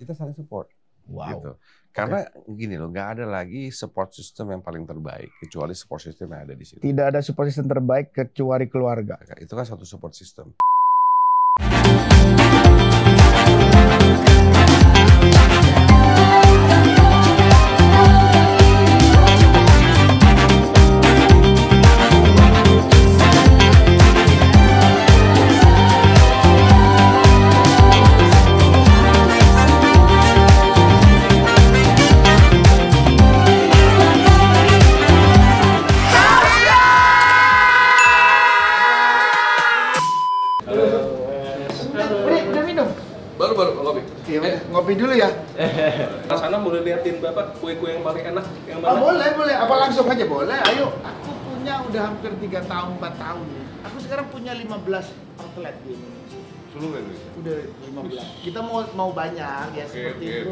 kita saling support. Wow. Gitu. Karena gini loh, nggak ada lagi support system yang paling terbaik kecuali support system yang ada di situ. Tidak ada support system terbaik kecuali keluarga. Itu kan suatu support system. Baru ngopi. Iya, ngopi dulu ya. Sana boleh liatin Bapak kue-kue yang paling enak yang mana? Oh, boleh. Apa langsung aja boleh? Ayo. Aku punya udah hampir 3 tahun, 4 tahun. Aku sekarang punya 15 outlet di Indonesia. Seluruh Indonesia. Udah 15. Kita mau banyak ya seperti itu.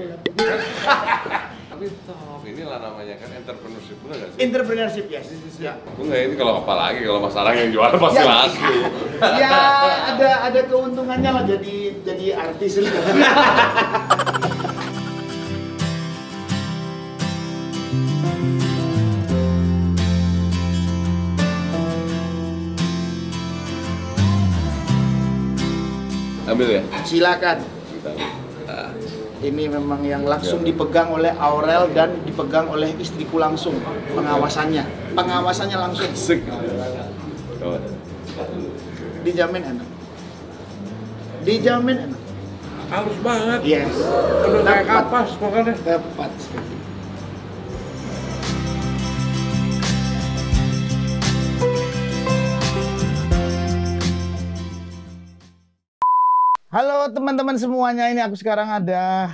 Tapi toh inilah namanya kan entrepreneurship, benar nggak sih? Entrepreneurship, yes. Ya. Enggak, ini kalau apalagi kalau Mas Arang yang jual pasti laku. Ya ada keuntungannya lah jadi artis. Ambil ya. Silakan. Ini memang yang langsung dipegang oleh Aurel dan dipegang oleh istriku langsung pengawasannya langsung. Asik. Dijamin enak. Halus banget. Yes. Udah kayak kapas pokoknya. Tepat. Halo teman-teman semuanya, ini aku sekarang ada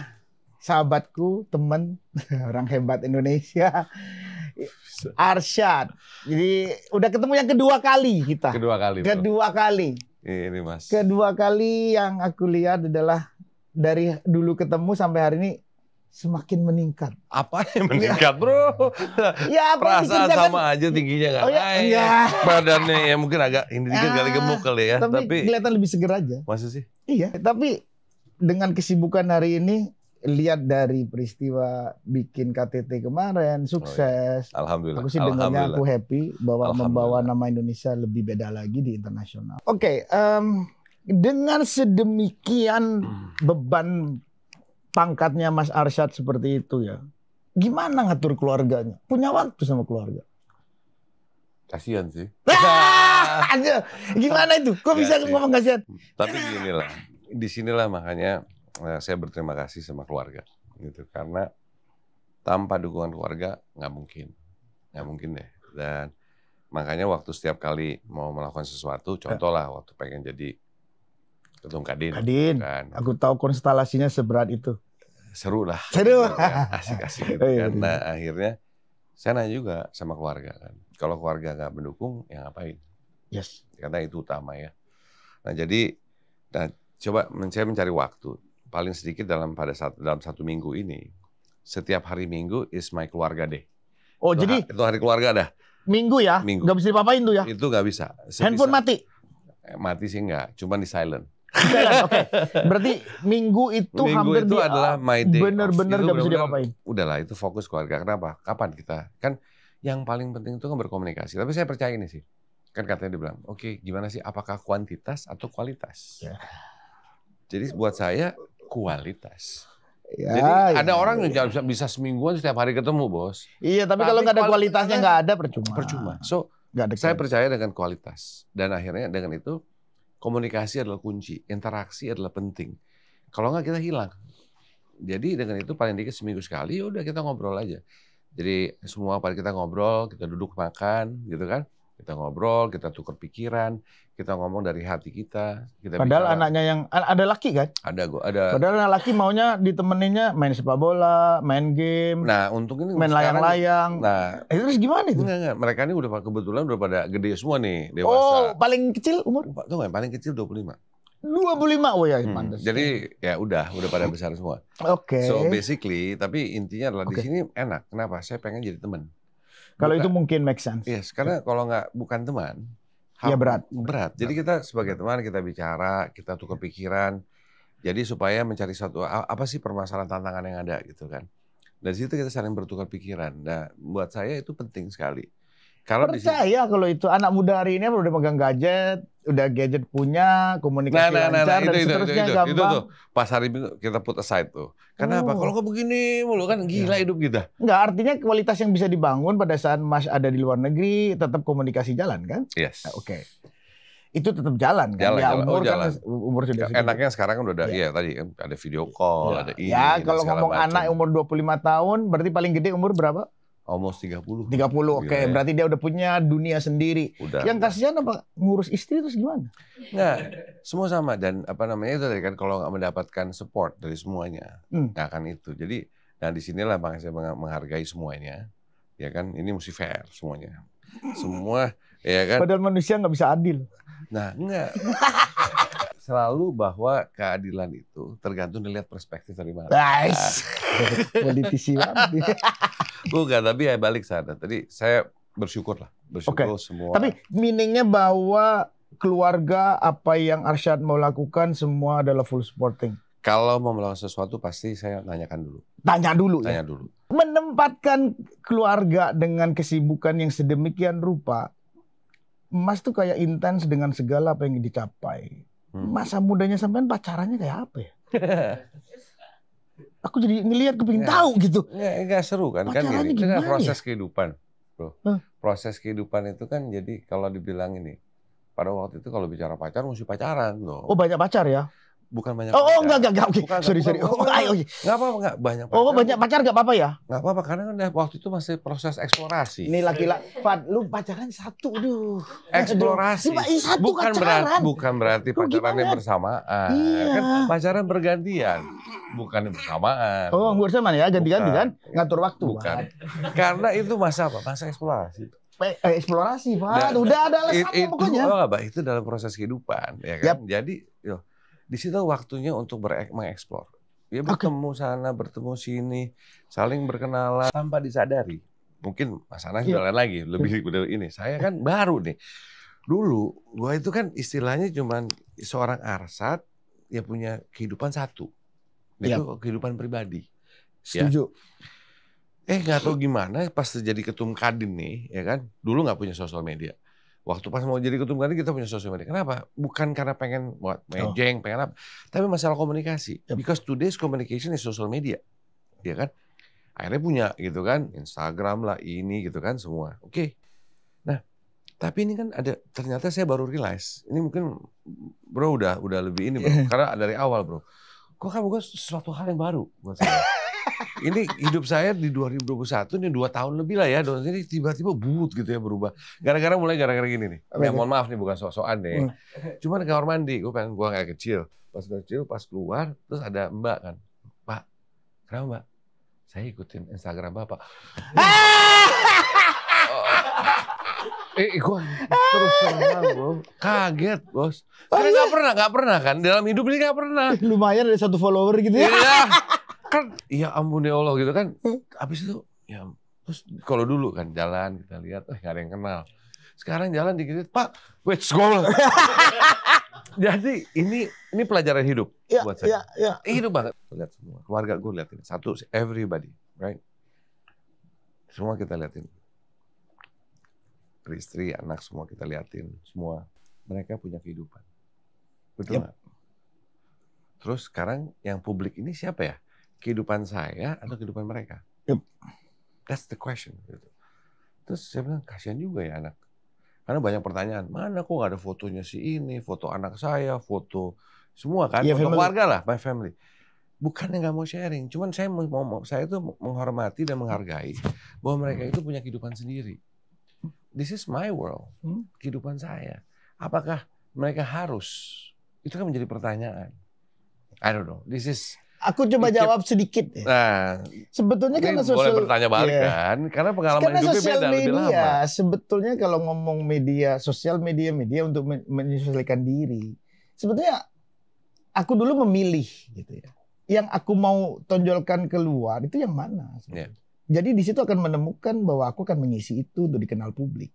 sahabatku, teman, orang hebat Indonesia, Arsyad. Jadi udah ketemu yang kedua kali kita. Kedua kali. Ini Mas. Kedua kali yang aku lihat adalah dari dulu ketemu sampai hari ini semakin meningkat. Apa yang meningkat, Bro? Ya, perasaan sama aja tingginya kan. Oh, ya. Badannya ya mungkin agak ini dikit kali gemuk kali ya, tapi kelihatan lebih seger aja. Masa sih? Iya, tapi dengan kesibukan hari ini, lihat dari peristiwa bikin KTT kemarin sukses. Alhamdulillah. Aku sih dengarnya aku happy bahwa membawa nama Indonesia lebih beda lagi di internasional. Oke, dengan sedemikian beban pangkatnya Mas Arsyad seperti itu ya, gimana ngatur keluarganya? Punya waktu sama keluarga? Kasihan sih. Aja, gimana itu? Kok bisa ngomong kasihan? Tapi ginilah, disinilah makanya saya berterima kasih sama keluarga, gitu. Karena tanpa dukungan keluarga nggak mungkin deh. Dan makanya waktu setiap kali mau melakukan sesuatu, contoh lah waktu pengen jadi ketum Kadin. Kan. Aku tahu konstelasinya seberat itu. Seru lah. Seru. Asik-asik gitu. Karena akhirnya saya nanya juga sama keluarga kan. Kalau keluarga nggak mendukung, ya ngapain? Yes. Karena itu utama ya. Nah jadi, coba saya mencari waktu. Paling sedikit dalam 1 minggu ini. Setiap hari Minggu is my keluarga day. Oh jadi? Itu hari keluarga dah. Minggu ya? Minggu. Nggak bisa dipapain tuh ya? Itu nggak bisa. Handphone mati? Mati sih nggak, cuma di silent. Oke. Berarti minggu itu hampir itu adalah my day. Bener-bener nggak bisa dipapain. Udahlah itu fokus keluarga. Kenapa? Kapan kita? Kan yang paling penting itu kan berkomunikasi. Tapi saya percaya ini sih. Kan katanya dia bilang, oke, gimana sih? Apakah kuantitas atau kualitas? Ya. Jadi buat saya kualitas. Ya, jadi ada orang yang bisa semingguan setiap hari ketemu, Bos. Iya, tapi kalau nggak ada kualitasnya nggak ada, percuma. So, saya percaya dengan kualitas. Dan akhirnya dengan itu komunikasi adalah kunci, interaksi adalah penting. Kalau nggak kita hilang. Jadi dengan itu paling dikit seminggu sekali, udah kita ngobrol aja. Jadi semua pada kita ngobrol, kita duduk makan, gitu kan? Kita ngobrol, kita tukar pikiran, kita ngomong dari hati kita. Padahal bicara. Anaknya yang ada laki kan? Ada. Padahal anak laki maunya ditemeninnya main sepak bola, main game. Nah, untuk ini main layang-layang. Nah, terus gimana itu? Enggak. Mereka ini kebetulan udah pada gede semua nih, dewasa. Oh, paling kecil umur? Tuh nggak, paling kecil 25. 25, oh ya pantas. Jadi ya udah pada besar semua. Oke. So basically, tapi intinya adalah di sini enak. Kenapa? Saya pengen jadi teman. Kalau itu mungkin make sense. Yes, karena kalau nggak bukan teman, ya berat. Jadi kita sebagai teman kita bicara, kita tukar pikiran. Jadi supaya mencari satu apa sih permasalahan tantangan yang ada gitu kan. Dari situ kita saling bertukar pikiran. Nah, buat saya itu penting sekali. Kalau percaya kalau itu anak muda hari ini udah megang gadget, udah gadget punya, komunikasi lancar dan seterusnya gampang. Itu tuh pas hari Minggu kita put aside tuh. Kenapa? Kalau nggak begini mulu kan gila hidup kita. Enggak, artinya kualitas yang bisa dibangun pada saat Mas ada di luar negeri tetap komunikasi jalan kan? Yes. Oke. Itu tetap jalan kan? Jalan, ya jalan. umur jalan. kan umur sudah enaknya sekarang kan udah ada tadi kan ada video call, ada ini. Ya, kalau ngomong anak umur 25 tahun berarti paling gede umur berapa? Almost 30. 30, oke. Berarti dia udah punya dunia sendiri. Udah. Yang kasihan apa? Ngurus istri terus gimana? Nggak, semua sama. Dan apa namanya itu tadi kan kalau nggak mendapatkan support dari semuanya, nggak akan itu. Jadi, nah disinilah makanya saya menghargai semuanya. Ya kan, ini mesti fair semuanya. Semua, ya kan. Padahal manusia nggak bisa adil. Nah, enggak. Selalu bahwa keadilan itu tergantung dilihat perspektif dari mana. Nice. Politisi banget. Bukan, tapi ya balik sana. Tadi saya bersyukur semua. Tapi meaningnya bahwa keluarga apa yang Arsyad mau lakukan semua adalah full supporting. Kalau mau melakukan sesuatu pasti saya tanyakan dulu. Tanya dulu. Menempatkan keluarga dengan kesibukan yang sedemikian rupa, Mas tuh kayak intens dengan segala apa yang dicapai. Masa mudanya sampean pacarannya kayak apa ya? Aku jadi ngelihat kepingin tahu gitu. Enggak seru kan? Pacarannya Kan gimana proses ya? Kehidupan, bro. Proses kehidupan itu kan jadi kalau dibilang ini, pada waktu itu kalau bicara pacar mesti pacaran loh. Oh banyak pacar ya? Bukan banyak pacar. Enggak. Oke. Sorry. Enggak apa-apa, enggak banyak pacar. Oh banyak pacar enggak apa-apa ya? Enggak apa-apa, karena kan waktu itu masih proses eksplorasi. Ini laki-laki, Fad, lu pacaran satu, aduh. Eksplorasi. Satu bukan berarti pacarannya bersamaan. Iya. Kan pacaran bergantian, bukan bersamaan. Oh, bersamaan ya, ganti-ganti kan? Ngatur waktu. Bukan. Karena itu masa apa? Masa eksplorasi. Eksplorasi, Fad. Udah ada alasannya pokoknya. Itu dalam proses kehidupan, ya kan? Jadi, di situ waktunya untuk mengeksplor. Ya bertemu sana, bertemu sini, saling berkenalan tanpa disadari. Mungkin Mas Anas jalan lagi, lebih dari ini. Saya kan baru nih. Dulu, gua itu kan istilahnya cuman seorang Arsyad yang punya kehidupan satu. Itu kehidupan pribadi. Setuju. Nggak tahu gimana pas jadi ketum Kadin nih, ya kan? Dulu nggak punya sosial media. Waktu pas mau jadi ketum Kadin kita punya sosial media. Kenapa? Bukan karena pengen buat mejeng, pengen apa. Tapi masalah komunikasi. Because today's communication is social media. Ya kan? Akhirnya punya gitu kan. Instagram lah, ini gitu kan semua. Oke. Nah, tapi ini kan ada, ternyata saya baru realize. Ini mungkin bro udah lebih ini bro. Karena dari awal bro. Kok kan bukan sesuatu hal yang baru buat saya. Ini hidup saya di 2021 ini 2 tahun lebih lah ya. Ini tiba-tiba gitu ya berubah. Gara-gara gini nih. Ya, mohon maaf nih bukan sok-sokan nih. Cuman ke kamar mandi, gue pengen buang air kecil. Pas keluar, terus ada Mbak kan. Pak, kenapa Mbak? Saya ikutin Instagram Bapak. Gue terus terang bro. Kaget bos. Karena nggak pernah kan. Dalam hidup ini nggak pernah. Lumayan ada 1 follower gitu ya. Kan ya ampun ya Allah gitu kan. Habis itu ya terus kalau dulu kan jalan kita lihat nggak ada yang kenal. Sekarang jalan dikit Pak, let's go. Jadi ini pelajaran hidup buat saya. Hidup banget. Lihat semua keluarga gue liatin satu everybody, right? Semua kita liatin. Istri, anak semua kita liatin, semua mereka punya kehidupan. Betul nggak? Terus sekarang yang publik ini siapa ya? Kehidupan saya atau kehidupan mereka? That's the question. Gitu. Terus saya bilang kasihan juga ya anak. Karena banyak pertanyaan, mana kok nggak ada fotonya si ini, foto anak saya, foto semua kan, foto keluarga lah, my family. Bukannya nggak mau sharing, cuman saya itu menghormati dan menghargai bahwa mereka itu punya kehidupan sendiri. This is my world, kehidupan saya. Apakah mereka harus? Itu kan menjadi pertanyaan. I don't know. This is. Aku coba jawab sedikit. Nah, sebetulnya karena boleh bertanya balik kan, karena pengalaman hidupnya beda lebih lama. Sebetulnya kalau ngomong media, sosial media untuk menyesuaikan diri. Sebetulnya aku dulu memilih gitu ya. Yang aku mau tonjolkan keluar itu yang mana? Jadi di situ akan menemukan bahwa aku akan mengisi itu untuk dikenal publik.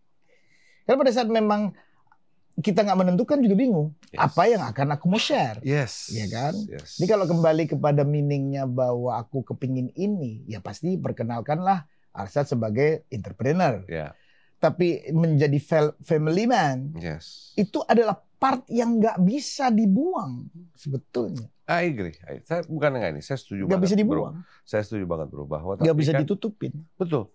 Karena pada saat memang kita nggak menentukan juga bingung. Yes. Apa yang akan aku mau share? Yes. Ya kan? Yes. Jadi kalau kembali kepada meaningnya bahwa aku kepingin ini, ya pasti perkenalkanlah Arsyad sebagai entrepreneur. Yeah. Tapi menjadi family man, Yes. itu adalah part yang nggak bisa dibuang sebetulnya. I agree. Saya bukan enggak ini. Saya setuju Nggak banget. bisa dibuang. Bro. Saya setuju banget bro bahwa Nggak bisa kan, ditutupin. betul.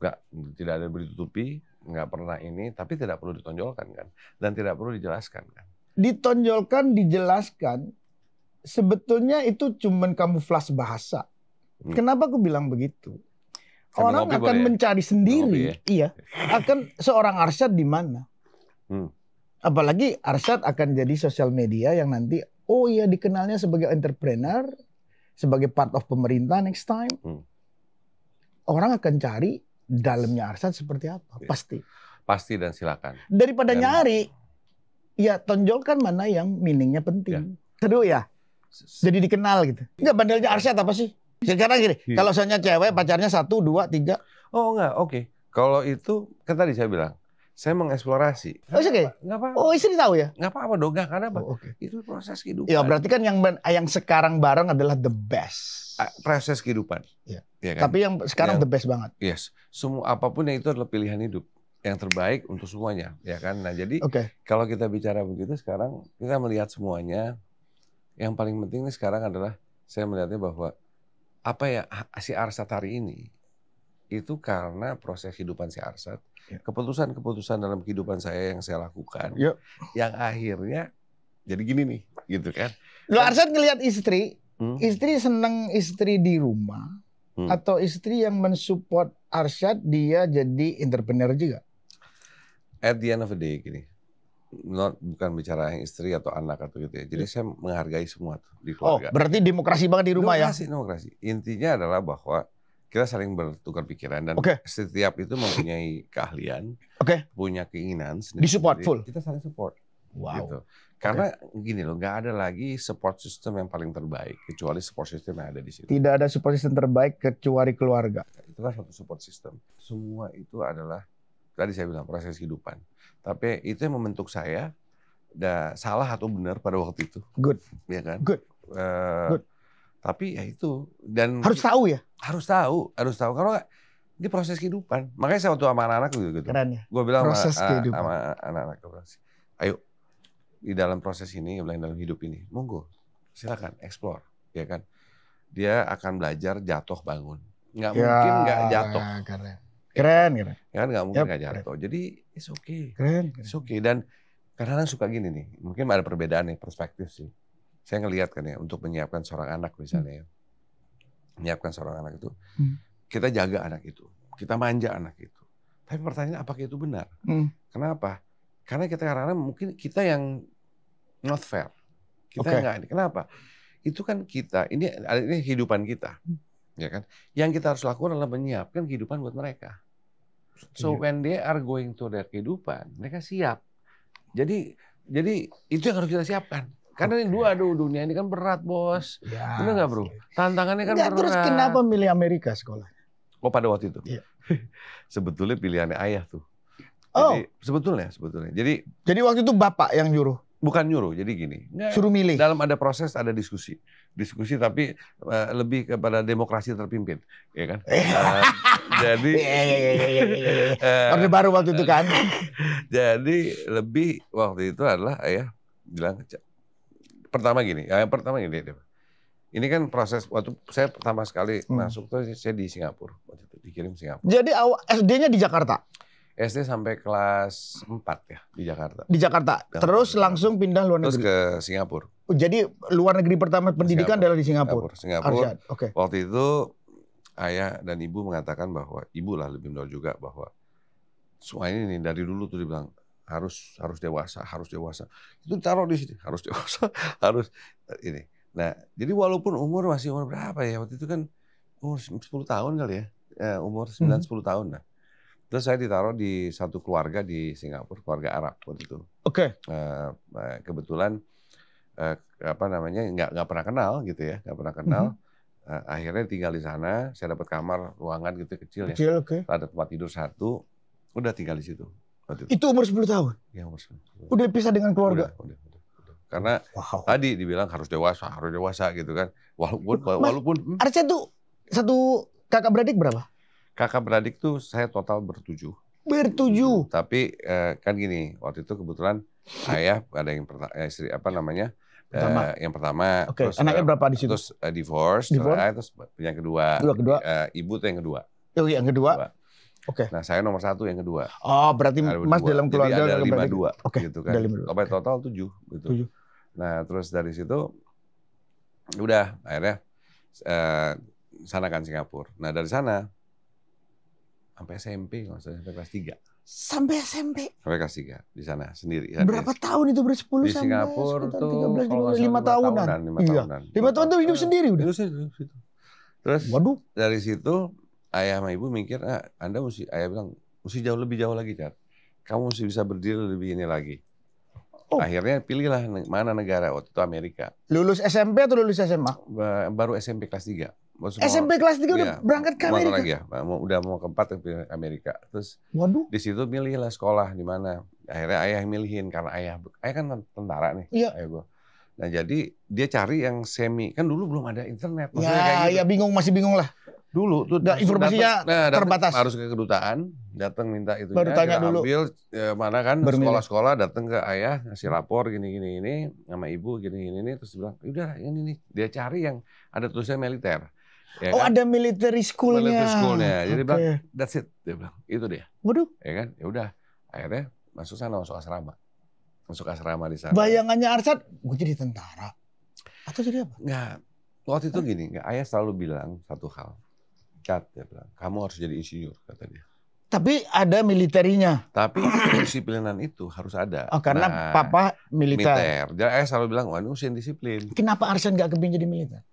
Tidak ada ditutupi. Nggak pernah ini. Tapi tidak perlu ditonjolkan kan. Dan tidak perlu dijelaskan kan. Ditonjolkan, dijelaskan. Sebetulnya itu cuman kamuflase bahasa. Kenapa aku bilang begitu? Orang akan mencari sendiri. Iya. Akan seorang Arsyad di mana? Apalagi Arsyad akan jadi sosial media yang nanti, oh iya dikenalnya sebagai entrepreneur, sebagai part of pemerintah next time. Orang akan cari dalamnya Arsyad seperti apa. Pasti. Pasti dan silakan. Daripada nyari, ya tonjolkan mana yang meaningnya penting. Seru ya? Jadi dikenal gitu. Enggak, bandelnya Arsyad apa sih? Sekarang gini, kalau soalnya cewek pacarnya 1, 2, 3. Oh enggak, oke. Kalau itu, kan tadi saya bilang, saya mengeksplorasi. Oh, oke. Nggak apa-apa. Oh, istri tahu ya? Nggak apa-apa dong, nggak. Karena apa? Oh, okay. Itu proses kehidupan. Ya berarti kan yang sekarang bareng adalah the best. Proses kehidupan. Ya. Ya kan? Tapi yang sekarang the best banget. Yes. Semua apapun yang itu adalah pilihan hidup yang terbaik untuk semuanya, ya kan? Nah, jadi kalau kita bicara begitu sekarang kita melihat semuanya. Yang paling penting nih sekarang adalah saya melihatnya bahwa apa ya si Arsyad hari ini itu karena proses kehidupan si Arsyad, keputusan-keputusan dalam kehidupan saya yang saya lakukan, yang akhirnya jadi gini nih, gitu kan? Lo Arsyad ngelihat istri seneng istri di rumah, atau istri yang mensupport Arsyad dia jadi entrepreneur juga? At the end of the day gini, bukan bicara yang istri atau anak atau gitu ya. Jadi saya menghargai semua tuh di keluarga. Oh, berarti demokrasi banget di rumah ya? Demokrasi. Intinya adalah bahwa kita saling bertukar pikiran dan setiap itu mempunyai keahlian, punya keinginan sendiri. Disupport full. Kita saling support. Wow. Gitu. Karena gini loh, nggak ada lagi support system yang paling terbaik kecuali support system yang ada di situ. Tidak ada support system terbaik kecuali keluarga. Itu kan satu support system. Semua itu adalah tadi saya bilang proses kehidupan. Tapi itu yang membentuk saya. Salah atau benar pada waktu itu. Good. Ya kan? Good. Good. Tapi ya itu. Dan harus tahu ya? Harus tahu. Kalau nggak, ini proses kehidupan. Makanya saya waktu sama anak-anak gitu. Keren ya? Gue bilang sama anak-anak, ayo di dalam proses ini, dalam hidup ini, monggo, silakan explore, ya kan? Dia akan belajar jatuh bangun. Nggak mungkin nggak jatuh. Keren. Ya kan nggak mungkin nggak jatuh. Jadi it's okay. It's okay. Dan kadang-kadang suka gini nih, mungkin ada perbedaan nih perspektif sih. Saya ngelihat kan ya, untuk menyiapkan seorang anak misalnya ya, menyiapkan seorang anak itu, kita jaga anak itu, kita manja anak itu. Tapi pertanyaannya apakah itu benar? Kenapa? Karena kita kadang-kadang mungkin kita yang not fair. Kita nggak. Kenapa? Itu kan kita, ini kehidupan kita, ya kan? Yang kita harus lakukan adalah menyiapkan kehidupan buat mereka. So when they are going to their kehidupan, mereka siap. Jadi itu yang harus kita siapkan. Karena ini dunia ini kan berat, bos. Ya, benar nggak, bro? Tantangannya kan berat. Terus kenapa milih Amerika sekolahnya? Oh, pada waktu itu. Iya. Sebetulnya pilihannya ayah tuh. Oh, jadi, sebetulnya. Jadi waktu itu bapak yang nyuruh? Bukan nyuruh, jadi gini. Suruh milih. Dalam ada proses, ada diskusi tapi lebih kepada demokrasi terpimpin, ya kan? Jadi Orde Baru waktu itu kan. Jadi lebih waktu itu adalah ayah bilang pertama gini. Ini kan proses waktu saya pertama sekali masuk tuh saya di Singapura waktu itu, dikirim Singapura. Jadi SD-nya di Jakarta. SD sampai kelas 4 ya di Jakarta. Di Jakarta. Terus langsung pindah luar negeri. Terus ke Singapura. Jadi luar negeri pertama pendidikan adalah di Singapura. Singapura. Waktu itu ayah dan ibu mengatakan bahwa ibu lah lebih menurut juga bahwa semua ini nih dari dulu tuh dibilang harus dewasa. Itu taruh di sini, harus dewasa, harus ini. Nah, jadi walaupun umur berapa ya? Waktu itu kan umur 10 tahun kali ya. Umur 9-10 tahun lah. Terus saya ditaruh di satu keluarga di Singapura, keluarga Arab waktu itu. Kebetulan nggak pernah kenal gitu ya, nggak pernah kenal. Akhirnya tinggal di sana, saya dapat kamar ruangan gitu kecil ya. Ada tempat tidur satu, udah tinggal di situ. waktu itu. Itu umur 10 tahun? Ya, umur 10. Udah pisah dengan keluarga? Udah. Karena tadi dibilang harus dewasa gitu kan. Walaupun Arsyad tuh satu kakak beradik berapa? kakak beradik tuh saya total bertujuh. Tapi kan gini, waktu itu kebetulan ayah ada yang istri yang pertama, Oke, terus anaknya berapa di situ? Terus divorce, terus yang kedua. Ibu tuh yang kedua. Oh, yang kedua. Oke. Nah, saya nomor 1 yang kedua. Oh, berarti Mas dalam keluarga jadi ada 52 gitu kan. Oke. Total 7 gitu. Nah, terus dari situ udah akhirnya sana kan Singapura. Nah, dari sana sampai SMP, sampai kelas 3. Sampai SMP? Sampai kelas 3 di sana sendiri. Berapa tahun itu? 10 di Singapura tuh 13, 5 tahunan. 5 tahun tuh hidup sendiri udah. Terus dari situ ayah sama ibu mikir, ayah bilang, mesti lebih jauh lagi, Cat. Kamu mesti bisa berdiri lebih ini lagi. Akhirnya pilihlah mana negara, waktu itu Amerika. Lulus SMP atau lulus SMA? Baru SMP kelas 3. SMP kelas 3 udah berangkat ke Amerika? Lagi ya, udah mau ke 4 ke Amerika. Terus di situ milihlah sekolah di mana. Akhirnya ayah milihin, karena ayah kan tentara nih. Iya. Ayah gua. Nah jadi dia cari yang semi, kan dulu belum ada internet. Ya masih bingung lah. Dulu tuh informasinya terbatas. Harus ke kedutaan, datang minta itu. Baru tanya dulu. Ambil mana kan sekolah-sekolah, datang ke ayah ngasih rapor gini sama ibu gini terus bilang, udah ini nih. Dia cari yang ada tulisannya militer. Ya kan? Ada military schoolnya. Jadi bilang, that's it. Dia bilang, itu dia. Waduh. Ya kan, ya udah. Akhirnya masuk asrama. Masuk asrama di sana. Bayangannya Arsyad, gue jadi tentara. Atau jadi apa? Nggak. Waktu itu gini, ayah selalu bilang satu hal. Cat, dia bilang, kamu harus jadi insinyur, kata dia. Tapi ada militernya. Tapi kedisiplinan itu harus ada. Karena papa militer. Jadi ayah selalu bilang, wah ini usia disiplin. Kenapa Arsyad nggak kepingin jadi militer?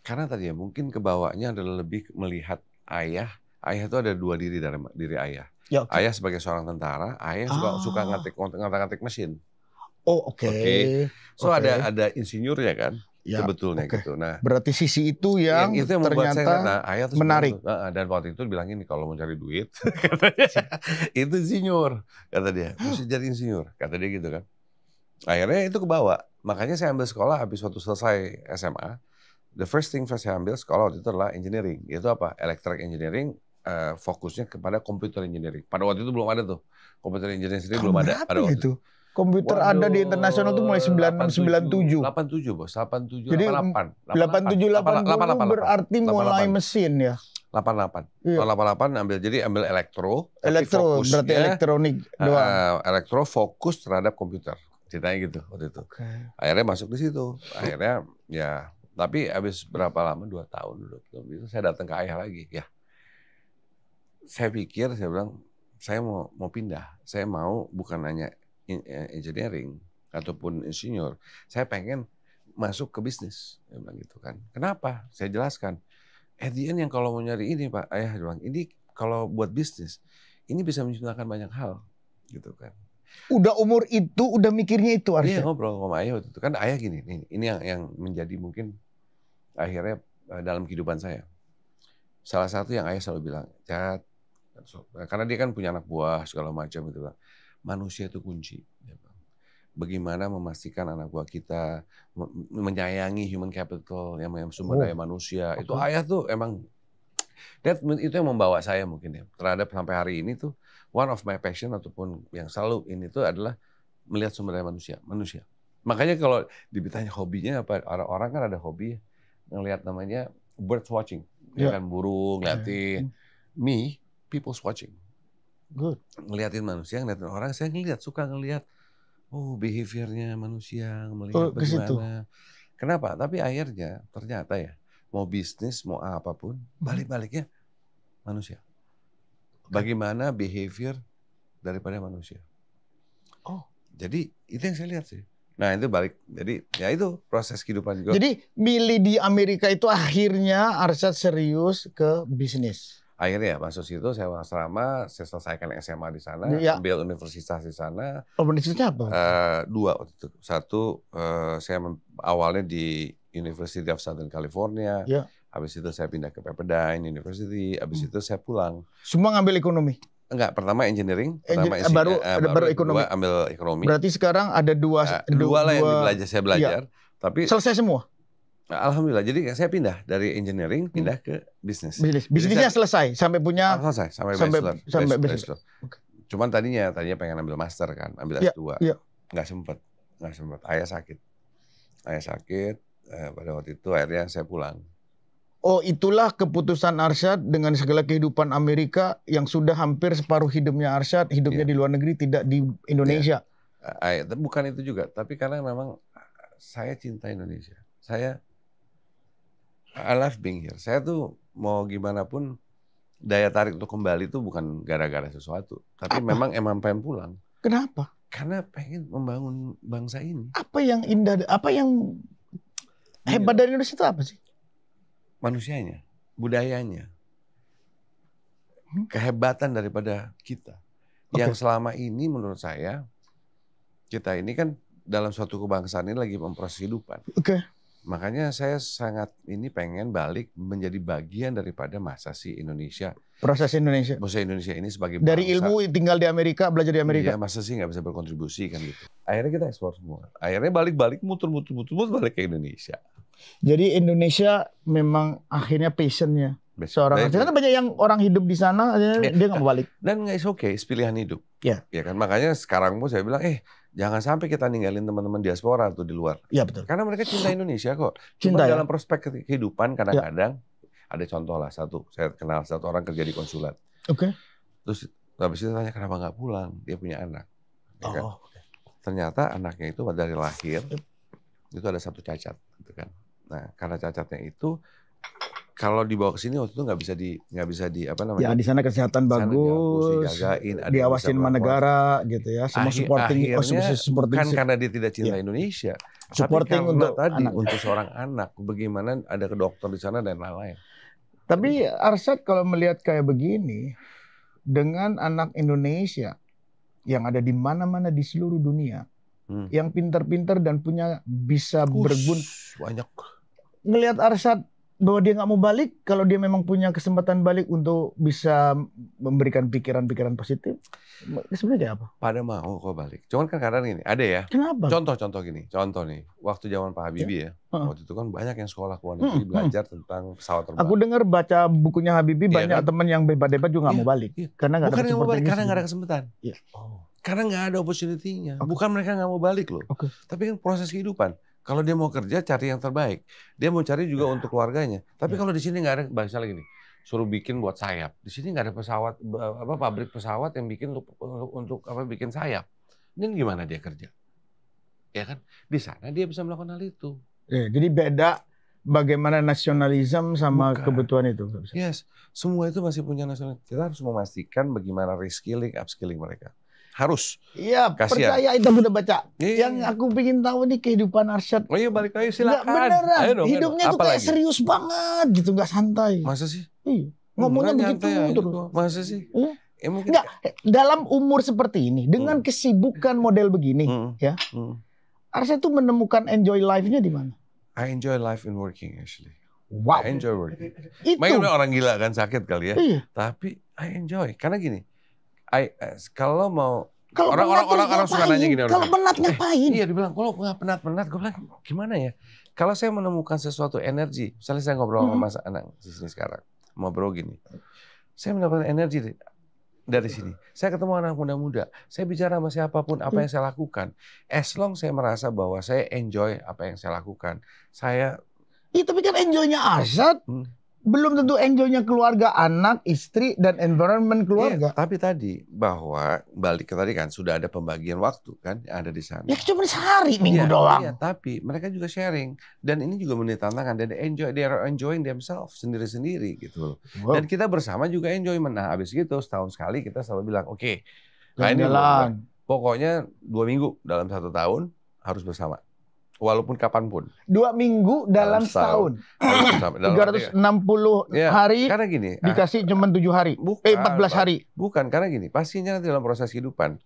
Karena tadi ya mungkin kebawanya adalah lebih melihat ayah. Ayah itu ada 2 diri dari diri ayah. Ya, okay. Ayah sebagai seorang tentara, ayah suka ngatik mesin. Oke. So ada insinyurnya kan, sebetulnya gitu. Nah, berarti sisi itu yang ternyata ayah menarik. Dan waktu itu bilang ini, kalau mau cari duit, katanya, itu insinyur, kata dia. Mesti jadi insinyur, kata dia gitu kan. Akhirnya itu kebawa. Makanya saya ambil sekolah habis waktu selesai SMA. The first thing saya ambil sekolah waktu itu adalah engineering. Itu apa? Electric engineering. Fokusnya kepada computer engineering. Pada waktu itu belum ada tuh. Computer engineering sendiri belum ada pada waktu itu. Komputer ada di internasional tuh mulai 96, 97. 87, Bos. 87, jadi 88. 87, 88 berarti mulai mesin ya. 88. Iya. 88 ambil elektro berarti elektronik doang. Elektro fokus terhadap komputer. Ceritanya gitu waktu itu. Okay. Akhirnya masuk di situ. Akhirnya ya, tapi habis berapa lama, 2 tahun dulu saya datang ke ayah lagi, ya. Saya bilang, saya mau pindah. Saya mau bukan hanya engineering ataupun insinyur. Saya pengen masuk ke bisnis. Dia bilang gitu kan. Kenapa? Saya jelaskan. At the end yang kalau mau nyari ini, Pak, ayah bilang, ini kalau buat bisnis, ini bisa menciptakan banyak hal. Gitu kan. Udah umur itu, udah mikirnya itu Arsyad. Iya, ngobrol sama ayah waktu itu. Kan ayah gini, ini yang menjadi mungkin akhirnya dalam kehidupan saya. Salah satu yang ayah selalu bilang, Cat, karena dia kan punya anak buah segala macam gitu, Bang. Manusia itu kunci. Bagaimana memastikan anak buah kita menyayangi human capital, yang sumber daya manusia. Itu ayah tuh emang, itu yang membawa saya mungkin ya terhadap sampai hari ini tuh one of my passion ataupun yang selalu ini tuh adalah melihat sumber daya manusia. Makanya kalau ditanya hobinya apa, orang kan ada hobi ngelihat namanya birds watching, ya kan, burung ngeliatin. Me, people's watching. Good. Ngeliatin manusia, ngeliatin orang, saya suka ngelihat behaviornya manusia, melihat bagaimana. Kenapa? Tapi akhirnya ternyata ya, mau bisnis, mau apapun, balik-baliknya manusia. Bagaimana behavior daripada manusia. Jadi itu yang saya lihat sih. Nah itu balik, jadi ya itu proses kehidupan juga. Jadi milih di Amerika itu akhirnya Arsyad serius ke bisnis. Akhirnya masuk situ, saya asrama, saya selesaikan SMA di sana, ambil universitas di sana. Universitasnya apa? 2 waktu itu. Satu, saya awalnya di University of Southern California. Habis itu saya pindah ke Pepperdine University. Habis itu saya pulang. Semua ngambil ekonomi? Enggak, pertama engineering, baru ekonomi. Kedua ambil ekonomi. Berarti sekarang ada dua lah yang saya belajar. Iya. Tapi selesai semua. Alhamdulillah. Jadi saya pindah dari engineering pindah ke bisnis. Bisnisnya selesai sampai punya sampai bachelor. Okay. Cuman tadinya pengen ambil master kan, ambil S2. Iya. Nggak sempet. Ayah sakit. Pada waktu itu akhirnya saya pulang. Oh, itulah keputusan Arsyad dengan segala kehidupan Amerika yang sudah hampir separuh hidupnya Arsyad, hidupnya di luar negeri, tidak di Indonesia. Bukan itu juga, tapi karena memang saya cinta Indonesia. I love being here. Saya tuh mau gimana pun daya tarik untuk kembali itu bukan gara-gara sesuatu, tapi memang pengen pulang. Kenapa? Karena pengen membangun bangsa ini. Apa yang indah, apa yang hebat dari Indonesia itu apa sih? Manusianya, budayanya, kehebatan daripada kita. Yang selama ini menurut saya, kita ini kan dalam suatu kebangsaan ini lagi memproses kehidupan. Makanya saya sangat pengen balik menjadi bagian daripada masa si Indonesia. Proses Indonesia ini sebagai bangsa. Dari ilmu tinggal di Amerika, belajar di Amerika. Iya, masa sih nggak bisa berkontribusi kan gitu. Akhirnya kita ekspor semua. Akhirnya balik-balik muter balik ke Indonesia. Jadi Indonesia memang akhirnya passionnya seorang. Karena banyak yang orang hidup di sana, dia nggak mau balik. Dan nggak pilihan hidup. Ya kan, makanya sekarang pun saya bilang, jangan sampai kita ninggalin teman-teman diaspora tuh di luar. Iya betul. Karena mereka cinta Indonesia kok. Cuma dalam prospek kehidupan kadang-kadang ada contoh lah saya kenal satu orang kerja di konsulat. Terus habis itu tanya kenapa nggak pulang? Dia punya anak. Ya kan? Ternyata anaknya itu dari lahir itu ada satu cacat, gitu kan. Nah, karena cacatnya itu kalau dibawa ke sini waktu itu nggak bisa di apa namanya? Ya di sana kesehatan bagus, dijagain, diawasin sama negara gitu ya. Semua supporting kan karena dia tidak cinta Indonesia. Supporting untuk anak. Untuk seorang anak, bagaimana ada ke dokter di sana dan lain-lain. Tapi Arsyad kalau melihat kayak begini dengan anak Indonesia yang ada di mana-mana di seluruh dunia, yang pintar-pintar dan bisa berguna banyak. Ngelihat Arsyad bahwa dia nggak mau balik, kalau dia memang punya kesempatan balik untuk bisa memberikan pikiran-pikiran positif, sebenarnya kayak apa? Pada mau kok balik. Cuman kan kadang gini, ada ya. Kenapa? Contoh nih, waktu zaman Pak Habibie waktu itu kan banyak yang sekolah ke luar negeri belajar tentang pesawat terbang. Aku dengar baca bukunya Habibie, banyak teman yang hebat-hebat juga nggak mau balik, karena nggak ada kesempatan. Karena nggak ada opportunity-nya. Bukan mereka nggak mau balik loh, tapi kan proses kehidupan. Kalau dia mau kerja, cari yang terbaik. Dia mau cari juga untuk keluarganya. Tapi kalau di sini nggak ada, misalnya gini, suruh bikin buat sayap. Di sini nggak ada pesawat, pabrik pesawat yang bikin untuk bikin sayap. Ini gimana dia kerja? Ya kan? Di sana dia bisa melakukan hal itu. Jadi beda bagaimana nasionalisme sama kebutuhan itu. Yes, semua itu masih punya nasionalisme. Kita harus memastikan bagaimana reskilling, upskilling mereka. Harus. Iya, percaya itu udah baca. Yang aku pengen tahu nih kehidupan Arsyad. Oh iya, balik lagi silakan. Beneran. Ayo dong, hidupnya tuh kayak serius banget gitu, nggak santai. Masa sih? Iya. Ngomongnya begitu terus. Masa sih? Iya. Nggak, dalam umur seperti ini, dengan kesibukan model begini, ya, Arsyad tuh menemukan enjoy life-nya di mana? I enjoy life in working actually. Wow. I enjoy working. Itu. Orang gila kan sakit kali ya. Iya. Tapi I enjoy. Karena gini, kalau orang suka nanya gini, kalau penat ngapain? Iya, dibilang kalau nggak penat, gue bilang gimana ya? Kalau saya menemukan sesuatu energi, misalnya saya ngobrol sama anak di sini sekarang, ngobrol gini, saya mendapatkan energi dari sini. Saya ketemu anak muda-muda, saya bicara sama siapapun apa yang saya lakukan, as long saya merasa bahwa saya enjoy apa yang saya lakukan, tapi kan enjoynya Arsyad. Belum tentu enjoynya keluarga, anak, istri, dan environment keluarga. Tapi tadi bahwa balik ke tadi kan sudah ada pembagian waktu kan yang ada di sana. Ya cuma sehari minggu doang. Iya, tapi mereka juga sharing dan ini juga menjadi tantangan dan they are enjoying themselves sendiri-sendiri gitu. Wow. Dan kita bersama juga enjoyment. Nah, habis gitu setahun sekali kita selalu bilang, oke, ini pokoknya 2 minggu dalam 1 tahun harus bersama. Walaupun kapanpun. 2 minggu dalam setahun. 360 hari. Karena gini. Dikasih cuma 7 hari. 14 hari. Bukan, karena gini. Pastinya nanti dalam proses kehidupan.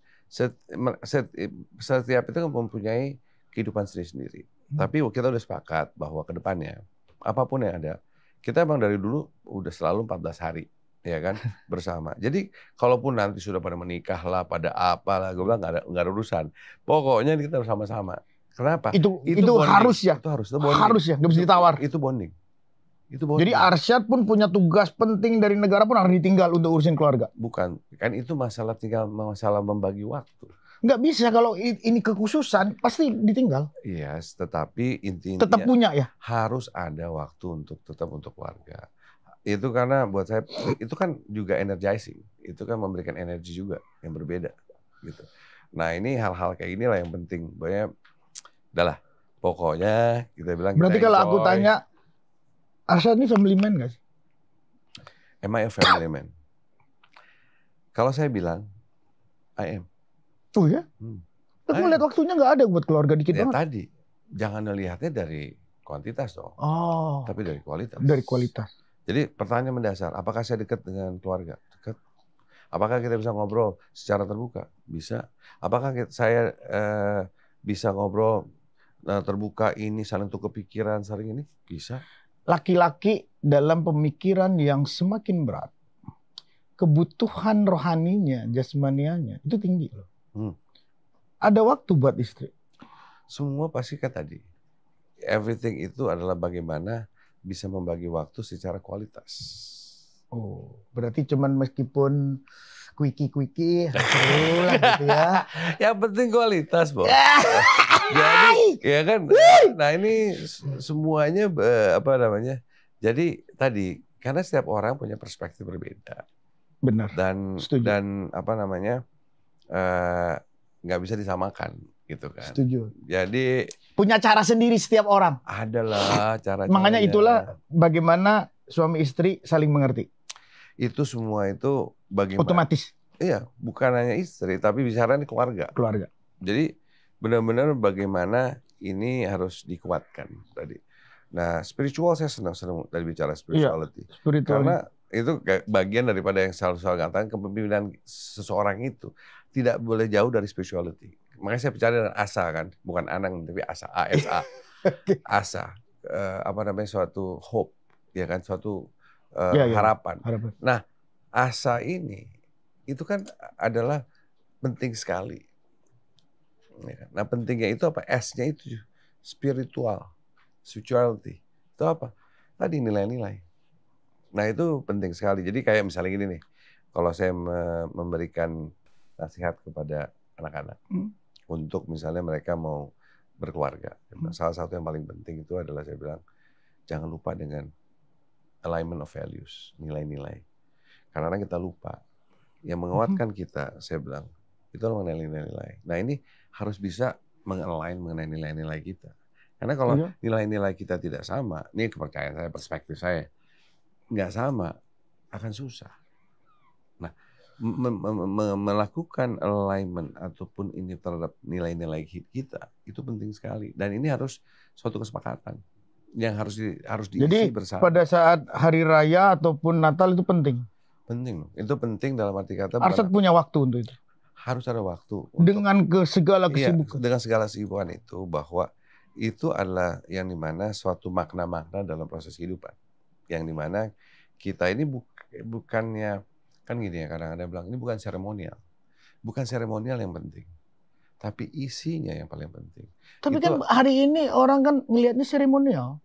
Setiap itu mempunyai kehidupan sendiri-sendiri. Tapi kita udah sepakat bahwa ke depannya, apapun yang ada, kita emang dari dulu udah selalu 14 hari. ya kan, bersama. Jadi kalaupun nanti sudah pada menikah lah, pada apalah, gue bilang nggak ada urusan. Pokoknya kita bersama-sama. Kenapa? Itu bonding. harus ya. Itu harus. Itu bonding. Harus ya, nggak bisa ditawar. Itu bonding. Jadi Arsyad pun punya tugas penting dari negara pun harus ditinggal untuk urusin keluarga. Bukan, kan itu masalah membagi waktu. Nggak bisa kalau ini kekhususan pasti ditinggal. Iya, tetapi intinya tetap punya ya. Harus ada waktu tetap untuk keluarga. Itu karena buat saya itu kan juga energizing. Itu kan memberikan energi juga yang berbeda gitu. Nah, ini hal-hal kayak inilah yang penting. Pokoknya udahlah. Pokoknya kita bilang berarti kalau aku tanya Arsyad ini family man nggak sih? Am I a family man? Kalau saya bilang I am. Oh ya? Tapi lihat waktunya nggak ada buat keluarga dikit banget. Tadi jangan lihatnya dari kuantitas dong. Tapi dari kualitas. Dari kualitas. Jadi pertanyaan mendasar, apakah saya dekat dengan keluarga? Dekat. Apakah kita bisa ngobrol secara terbuka? Bisa. Apakah saya bisa ngobrol terbuka ini saling tukar pikiran saling ini? Bisa. Laki-laki dalam pemikiran yang semakin berat, kebutuhan rohaninya, jasmanianya itu tinggi loh. Ada waktu buat istri. Semua pasti kan tadi. Everything itu adalah bagaimana bisa membagi waktu secara kualitas. Oh, berarti cuman meskipun quickie seru lah gitu ya. Yang penting kualitas, Bos. Jadi, ya kan. Nah, ini semuanya apa namanya? Jadi tadi karena setiap orang punya perspektif berbeda. Benar. Dan apa namanya? Nggak bisa disamakan gitu kan. Setuju. Jadi punya cara sendiri setiap orang. Adalah cara. Makanya itulah bagaimana suami istri saling mengerti. Itu semua itu bagaimana? Otomatis. Iya, bukan hanya istri tapi bicara ini keluarga. Keluarga. Jadi benar-benar bagaimana ini harus dikuatkan tadi. Nah, spiritual saya senang tadi bicara spirituality. Iya, spiritual. Karena itu bagian daripada yang selalu saya katakan kepemimpinan seseorang itu tidak boleh jauh dari spirituality. Makanya saya bicara dengan asa kan, bukan anang tapi asa, ASA. Asa, apa namanya suatu hope, ya kan, suatu harapan. Nah, asa ini itu kan adalah penting sekali. Nah, pentingnya itu apa? S-nya itu spirituality. Itu apa? Tadi nilai-nilai. Nah, itu penting sekali. Jadi kayak misalnya gini nih, kalau saya memberikan nasihat kepada anak-anak untuk misalnya mereka mau berkeluarga. Salah satu yang paling penting itu adalah saya bilang, jangan lupa dengan alignment of values, nilai-nilai. Karena kita lupa. Yang menguatkan kita, saya bilang, itu adalah nilai-nilai. Nah, ini harus bisa mengalign mengenai nilai-nilai kita. Karena kalau nilai-nilai kita tidak sama, ini kepercayaan saya, perspektif saya, nggak sama, akan susah. Nah, melakukan alignment ataupun ini terhadap nilai-nilai kita, itu penting sekali. Dan ini harus suatu kesepakatan yang harus diisi bersama. Jadi pada saat hari raya ataupun Natal itu penting? Penting. Itu penting dalam arti kata. Arsyad punya waktu untuk itu? Harus ada waktu. Dengan segala kesibukan? Iya, dengan segala kesibukan itu, bahwa itu adalah yang dimana suatu makna-makna dalam proses kehidupan. Yang dimana kita ini bukannya, kan gini ya, kadang-kadang bilang, ini bukan seremonial. Bukan seremonial yang penting. Tapi isinya yang paling penting. Tapi itu, kan hari ini orang kan melihatnya seremonial.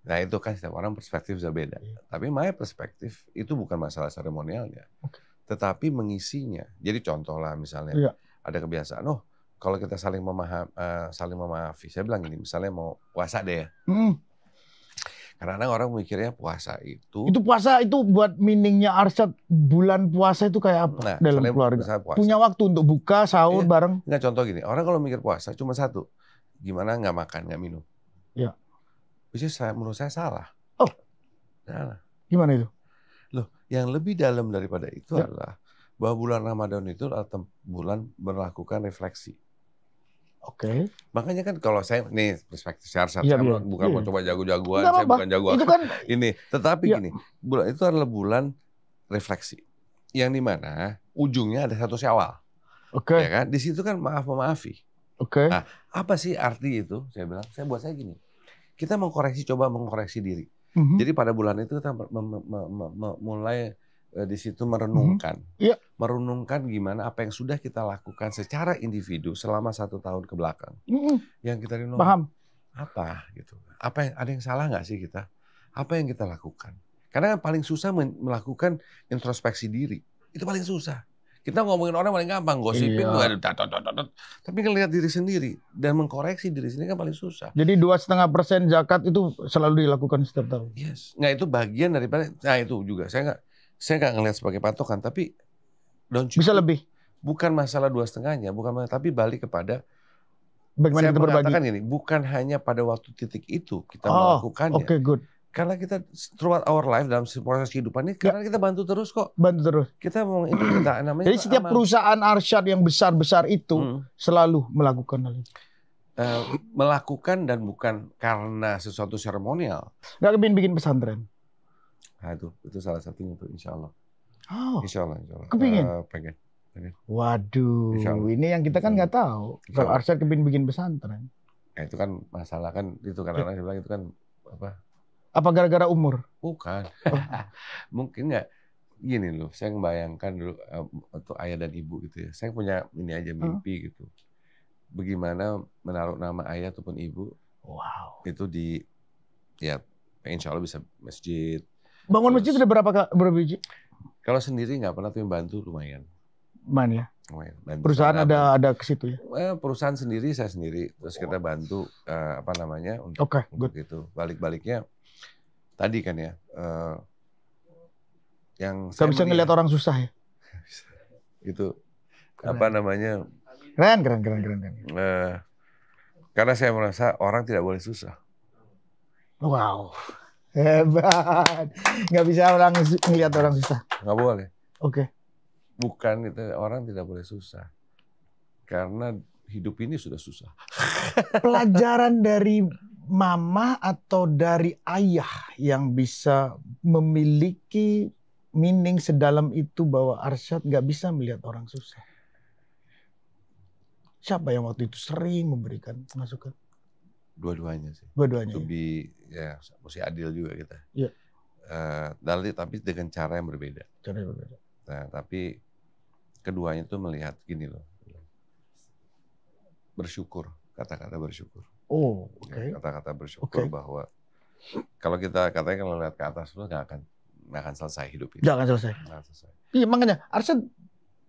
Nah, itu kan setiap orang perspektif berbeda. Tapi my perspektif itu bukan masalah seremonialnya. Tetapi mengisinya. Jadi contoh lah misalnya ada kebiasaan, kalau kita saling memahami, saya bilang gini, misalnya mau puasa deh ya. Karena orang mikirnya puasa itu puasa itu buat meaningnya Arsyad, bulan puasa itu kayak apa dalam keluarga? Punya waktu untuk buka, sahur bareng. Nggak, contoh gini, orang kalau mikir puasa cuma satu, gimana nggak makan, nggak minum. Iya. Menurut saya salah. Oh, salah. Gimana itu? Loh, yang lebih dalam daripada itu adalah bahwa bulan Ramadan itu adalah bulan melakukan refleksi. Oke. Makanya kan kalau saya, nih perspektif saya bukan mau coba jago-jagoan, saya bukan jago. Itu kan ini, tetapi gini, bulan itu adalah bulan refleksi. Yang dimana ujungnya ada 1 Syawal. Oke. Ya kan? Di situ kan maaf-maafi. Oke. Nah, apa sih arti itu? Saya bilang, buat saya gini. Kita coba mengkoreksi diri. Jadi pada bulan itu kita mulai di situ merenungkan. Iya. Merenungkan gimana apa yang sudah kita lakukan secara individu selama 1 tahun ke belakang. Yang kita renung. Paham. Apa gitu. Ada yang salah nggak sih kita? Apa yang kita lakukan? Karena yang paling susah melakukan introspeksi diri. Itu paling susah. Kita ngomongin orang paling gampang, gosipin, tapi ngelihat diri sendiri dan mengkoreksi diri sendiri kan paling susah. Jadi 2,5% zakat itu selalu dilakukan setiap tahun. Yes, nggak itu bagian daripada, nah itu juga saya nggak ngelihat sebagai patokan, tapi bisa lebih. Bukan masalah 2,5-nya, tapi balik kepada bagaimana saya kita berbagi. Mengatakan gini, bukan hanya pada waktu titik itu kita melakukannya. Oke, good. Karena kita throughout our life dalam proses kehidupan ini, karena kita bantu terus kok. Bantu terus. Kita mau ini kita namanya. Jadi setiap perusahaan Arsyad yang besar-besar itu selalu melakukan hal itu. Melakukan dan bukan karena sesuatu seremonial. Nggak kepingin bikin pesantren. Nah itu salah satunya tuh, insya Allah. Insya Allah. Kepingin. Pengen. Waduh, ini yang kita kan nggak tahu. Kalau Arsyad kepingin bikin pesantren. Nah, itu kan masalah kan itu karena saya bilang itu kan apa? Apa gara-gara umur? Bukan. Mungkin nggak. Gini loh, saya membayangkan dulu untuk ayah dan ibu gitu ya. Saya punya ini aja mimpi gitu. Bagaimana menaruh nama ayah ataupun ibu. Wow. Itu ya insya Allah bisa masjid. Bangun masjid udah berapa biji? Kalau sendiri nggak pernah tuh yang bantu lumayan. Ya? Lumayan. Perusahaan ada ke situ ya? Perusahaan sendiri saya sendiri. Terus kita bantu untuk gitu. Balik-baliknya. Tadi kan ya, yang saya bisa ngelihat orang susah ya. Itu keren. Keren. Karena saya merasa orang tidak boleh susah. Wow, hebat. Nggak bisa orang ngelihat orang susah. Nggak boleh. Oke. Bukan itu, orang tidak boleh susah. Karena hidup ini sudah susah. Pelajaran dari mama atau dari ayah yang bisa memiliki meaning sedalam itu bahwa Arsyad nggak bisa melihat orang susah. Siapa yang waktu itu sering memberikan masukan? Dua-duanya sih. Dua-duanya. Ya, mesti adil juga kita. Iya. Tapi dengan cara yang berbeda. Cara yang berbeda. Nah, tapi keduanya itu melihat gini loh. Bersyukur, kata-kata bersyukur. Oh, oke. Kata-kata bersyukur bahwa kalau kita katanya kalau lihat ke atas lu nggak akan selesai hidup ini. Nggak akan selesai. Iya, makanya Arsyad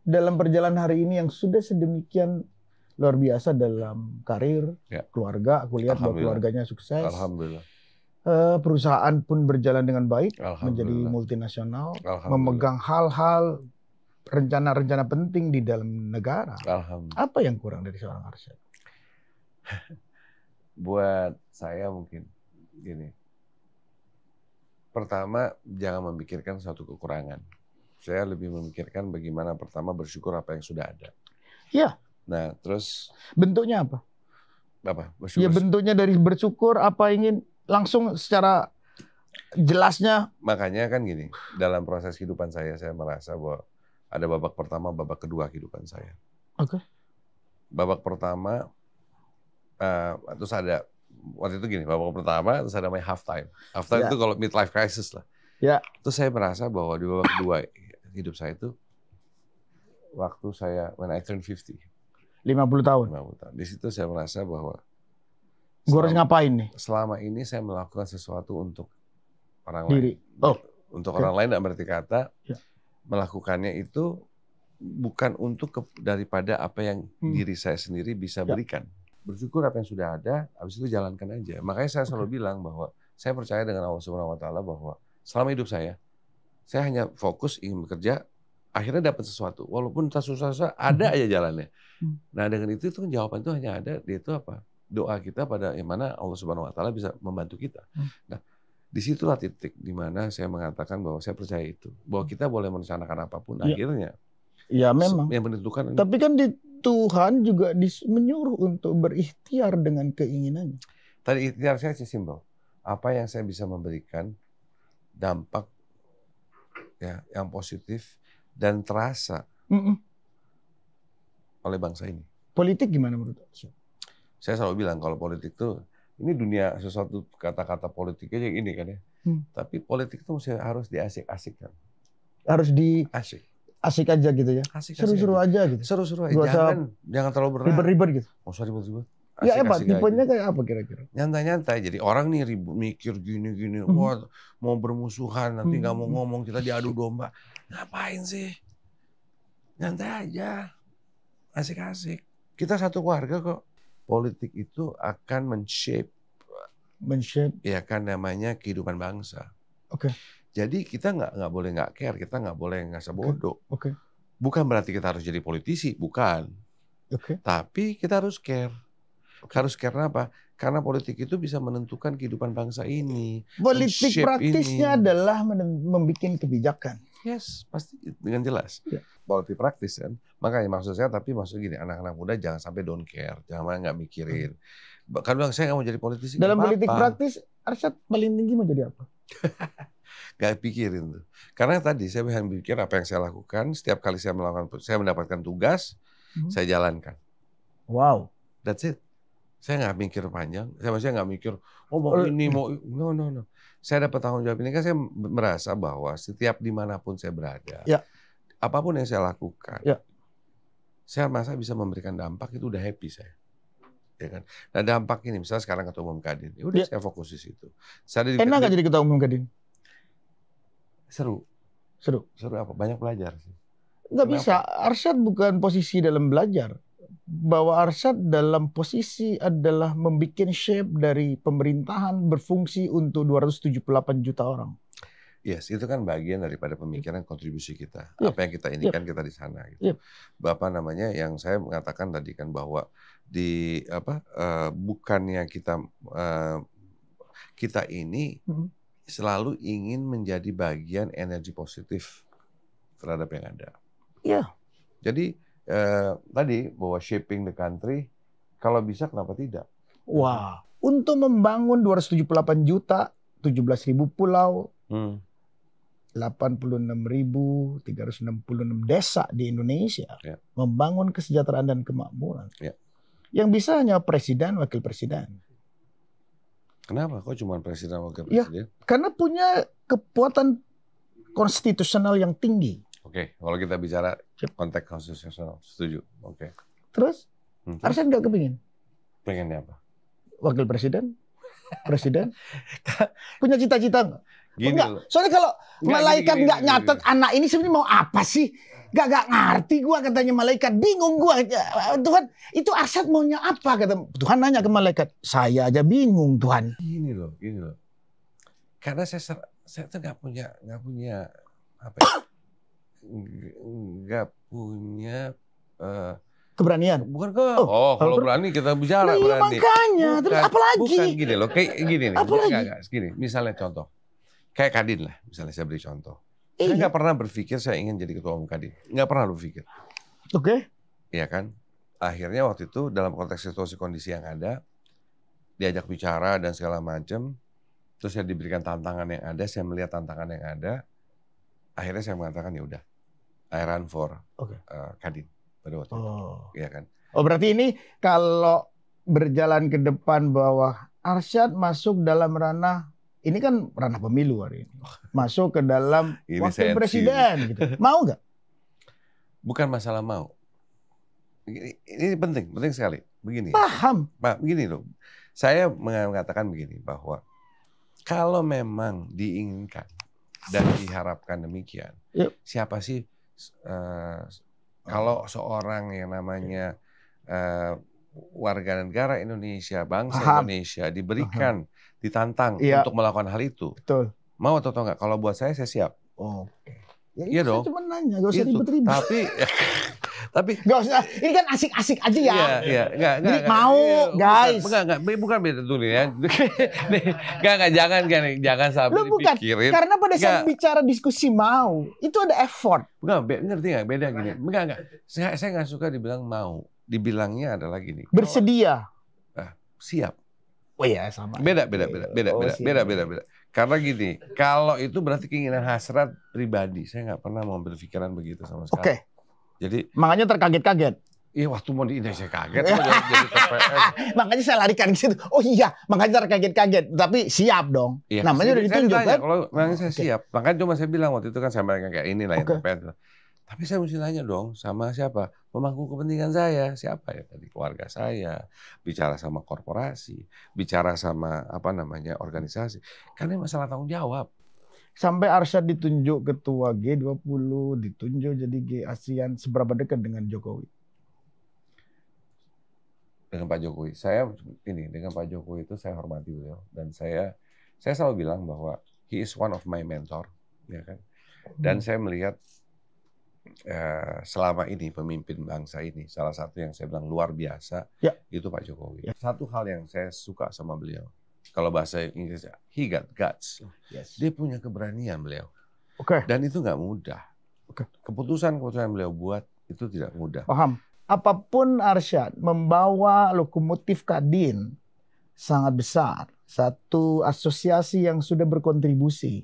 dalam perjalanan hari ini yang sudah sedemikian luar biasa dalam karir, keluarga, aku lihat bahwa keluarganya sukses. Alhamdulillah. Perusahaan pun berjalan dengan baik, menjadi multinasional, memegang hal-hal rencana-rencana penting di dalam negara. Apa yang kurang dari seorang Arsyad? Buat saya mungkin gini. Pertama, jangan memikirkan suatu kekurangan. Saya lebih memikirkan bagaimana pertama bersyukur apa yang sudah ada. Iya. Nah, terus bentuknya apa? Bersyukur. Ya bentuknya dari bersyukur apa ingin langsung secara jelasnya. Makanya kan gini, dalam proses kehidupan saya merasa bahwa ada babak pertama, babak kedua kehidupan saya. Oke. Babak pertama, terus ada waktu itu gini, babak pertama terus ada namanya half time. Half time itu kalau midlife crisis lah. Ya. Terus saya merasa bahwa di babak kedua hidup saya itu waktu saya when I turn 50. 50 tahun. Di situ saya merasa bahwa gue harus ngapain nih? Selama ini saya melakukan sesuatu untuk orang lain. Untuk orang lain, dan berarti kata melakukannya itu bukan untuk daripada apa yang diri saya sendiri bisa berikan. Bersyukur apa yang sudah ada, habis itu jalankan aja. Makanya saya selalu bilang bahwa saya percaya dengan Allah Subhanahu Wa Taala bahwa selama hidup saya hanya fokus ingin bekerja, akhirnya dapat sesuatu. Walaupun susah-susah, ada aja jalannya. Nah dengan itu kan jawaban itu hanya ada, dia itu apa? Doa kita pada yang mana Allah Subhanahu Wa Taala bisa membantu kita. Nah disitulah titik di mana saya mengatakan bahwa saya percaya itu, bahwa kita boleh merencanakan apapun, akhirnya. Ya memang. Yang menentukan. Tapi kan Tuhan juga menyuruh untuk berikhtiar dengan keinginannya. Tadi ikhtiar saya simpel. Apa yang saya bisa memberikan dampak yang positif dan terasa oleh bangsa ini. Politik gimana menurut Anda? Saya selalu bilang kalau politik tuh ini dunia sesuatu kata-kata politik aja ini kan ya. Tapi politik itu harus diasik-asikkan. harus di Asik. asik aja gitu ya. Asik Seru-seru aja gitu. Seru-seru aja. Gak usah Jangan terlalu berat. ribet-ribet gitu. Nggak usah ribet-ribet. Ya apa Asik-asik tipenya aja. kayak apa kira-kira? Nyantai-nyantai. Jadi orang nih ribut mikir gini-gini. Wah, mau bermusuhan nanti nggak mau ngomong, kita diadu domba. Ngapain sih? Nyantai aja. Asik-asik. Kita satu keluarga kok. Politik itu akan men-shape ya kan namanya kehidupan bangsa. Oke. Jadi kita nggak boleh nggak care, kita nggak boleh ngerasa bodoh. Oke. Bukan berarti kita harus jadi politisi, bukan. Oke. Tapi kita harus care. Harus care apa? Karena politik itu bisa menentukan kehidupan bangsa ini. Politik men-shape praktisnya ini. adalah membuat kebijakan. Yes, pasti dengan jelas. Ya. Politik praktis kan. Makanya maksud saya, tapi maksud gini, anak-anak muda jangan sampai don't care, jangan nggak mikirin. Kan bilang saya nggak mau jadi politisi. Dalam apa-apa. politik praktis, Arsyad paling tinggi mau jadi apa? Gak pikirin tuh. Karena tadi saya pikir apa yang saya lakukan, setiap kali saya mendapatkan tugas, saya jalankan. Wow. That's it. Saya nggak mikir panjang. Saya maksudnya nggak mikir, oh mau ini, mau no. Saya dapat tanggung jawab ini kan saya merasa bahwa setiap dimanapun saya berada, ya. Apapun yang saya lakukan, ya. Saya merasa bisa memberikan dampak, itu udah happy saya. Ya kan? Nah dampak ini, misalnya sekarang Ketua Umum Kadin, ya udah saya fokus di situ. Enak nggak jadi Ketua Umum Kadin? Seru apa? Banyak belajar sih. Nggak bisa. Arsyad bukan posisi dalam belajar. Bahwa Arsyad dalam posisi adalah membuat shape dari pemerintahan berfungsi untuk 278 juta orang. Yes, itu kan bagian daripada pemikiran kontribusi kita. Apa yang kita inikan kita di sana. Gitu. Bapak namanya yang saya mengatakan tadi kan bahwa di bukannya kita ini selalu ingin menjadi bagian energi positif terhadap yang ada. Iya. Jadi tadi bahwa shaping the country, kalau bisa kenapa tidak? Wah, untuk membangun 278 juta, 17.000 pulau, 86.366 desa di Indonesia, membangun kesejahteraan dan kemakmuran. Yang bisa hanya presiden, wakil presiden. Kenapa? Kok cuma presiden, wakil presiden? Karena punya kekuatan konstitusional yang tinggi. Oke, kalau kita bicara konteks konstitusional, setuju. Oke. Terus, Arsyad nggak kepingin? Pengennya apa? Wakil presiden, presiden, punya cita-cita nggak? Enggak. Soalnya kalau malaikat nggak nyatet anak ini sebenarnya mau apa sih? Gak ngerti gua, katanya malaikat, bingung gua. Tuhan, itu Arsyad maunya apa? Kata Tuhan, nanya ke malaikat, saya aja bingung Tuhan. Gini loh. Karena saya tuh nggak punya apa ya? Nggak punya keberanian. Bukan kok. Kalau berani kita bicara iya, berani. Makanya, terus apa lagi? Bukan gini loh, kayak gini nih. Apalagi? Gini, misalnya contoh. Kayak Kadin lah, misalnya saya beri contoh. Saya nggak pernah berpikir saya ingin jadi Ketua Umum Kadin. Nggak pernah berpikir. Oke. Iya kan? Akhirnya waktu itu dalam konteks situasi kondisi yang ada, diajak bicara dan segala macam. Terus saya diberikan tantangan yang ada, saya melihat tantangan yang ada. Akhirnya saya mengatakan ya udah, I run for Kadin pada waktu itu. Iya kan? Oh berarti ini kalau berjalan ke depan bahwa Arsyad masuk dalam ranah, ini kan ranah pemilu hari ini, masuk ke dalam wakil presiden, gitu. Mau nggak? Bukan masalah mau. Ini penting sekali. Begini. Paham. Pak, begini loh. Saya mengatakan begini bahwa kalau memang diinginkan dan diharapkan demikian, siapa sih kalau seorang yang namanya warga negara Indonesia, bangsa Indonesia diberikan, ditantang untuk melakukan hal itu. Betul. Mau atau enggak? Kalau buat saya siap. Oke. Ya, iya dong. Cuma nanya, gak usah ribet-ribet. Tapi gak usah. Ini kan asik-asik aja ya. Iya. Enggak. Mau, guys. Bukan beda dulu ya. Jangan sampai dipikirin. Karena pada saat bicara diskusi mau, itu ada effort. Bukan, ngerti nggak? Beda gini. Enggak. Saya nggak suka dibilang mau. Dibilangnya adalah gini. Bersedia. Siap. Oh iya, sama. Beda. Karena gini, kalau itu berarti keinginan hasrat pribadi. Saya nggak pernah mau berpikiran begitu sama sekali. Oke. Jadi makanya terkaget-kaget. Iya, waktu mau di Indonesia kaget jadi TPS. Makanya saya larikan ke situ. Oh iya, makanya kaget-kaget. Tapi siap dong. Iya, Namanya udah ditunjuk kan? Kalau memang saya siap. Makanya cuma saya bilang waktu itu kan saya bilang kayak inilah yang TPS. Tapi saya mesti nanya dong sama siapa? Pemangku kepentingan saya. Siapa ya tadi? Keluarga saya. Bicara sama korporasi. Bicara sama organisasi. Karena ini masalah tanggung jawab. Sampai Arsyad ditunjuk ketua G20, ditunjuk jadi G-ASEAN. Seberapa dekat dengan Jokowi? Dengan Pak Jokowi, dengan Pak Jokowi itu saya hormati beliau dan saya selalu bilang bahwa he is one of my mentor, ya kan. Dan saya melihat selama ini pemimpin bangsa ini salah satu yang saya bilang luar biasa itu Pak Jokowi. Satu hal yang saya suka sama beliau, kalau bahasa Inggrisnya, he got guts. Dia punya keberanian beliau. Dan itu nggak mudah. Keputusan beliau buat itu tidak mudah. Paham. Apapun Arsyad membawa lokomotif Kadin sangat besar. Satu asosiasi yang sudah berkontribusi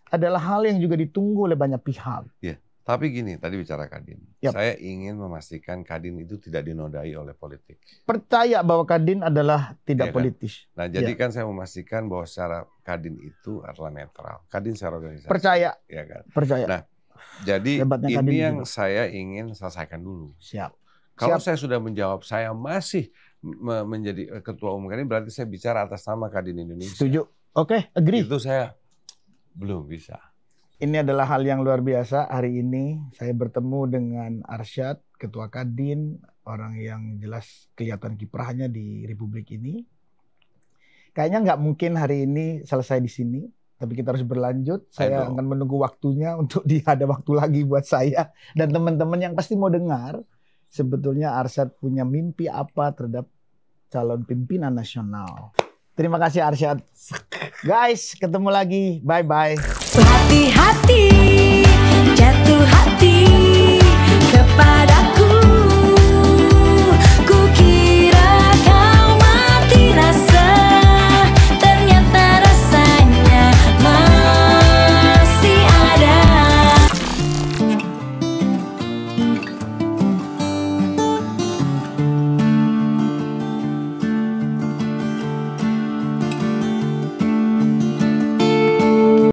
adalah hal yang juga ditunggu oleh banyak pihak. Ya, tapi gini, tadi bicara Kadin. Saya ingin memastikan Kadin itu tidak dinodai oleh politik. Percaya bahwa Kadin adalah tidak politis. Nah, jadi kan saya memastikan bahwa secara Kadin itu adalah netral. Kadin secara organisasi. Percaya. Ya kan? Percaya. Nah, jadi Hebatnya ini Kadin yang juga. saya ingin selesaikan dulu. Siap. Kalau saya sudah menjawab, saya masih menjadi ketua umum Kadin, berarti saya bicara atas nama Kadin Indonesia. Setuju. Oke, agree. Itu saya belum bisa. Ini adalah hal yang luar biasa. Hari ini saya bertemu dengan Arsyad, ketua Kadin, orang yang jelas kelihatan kiprahnya di Republik ini. Kayaknya nggak mungkin hari ini selesai di sini, tapi kita harus berlanjut. Saya akan menunggu waktunya untuk ada waktu lagi buat saya dan teman-teman yang pasti mau dengar. Sebetulnya Arsyad punya mimpi apa terhadap calon pimpinan nasional. Terima kasih Arsyad. Guys, ketemu lagi. Bye-bye. Hati-hati.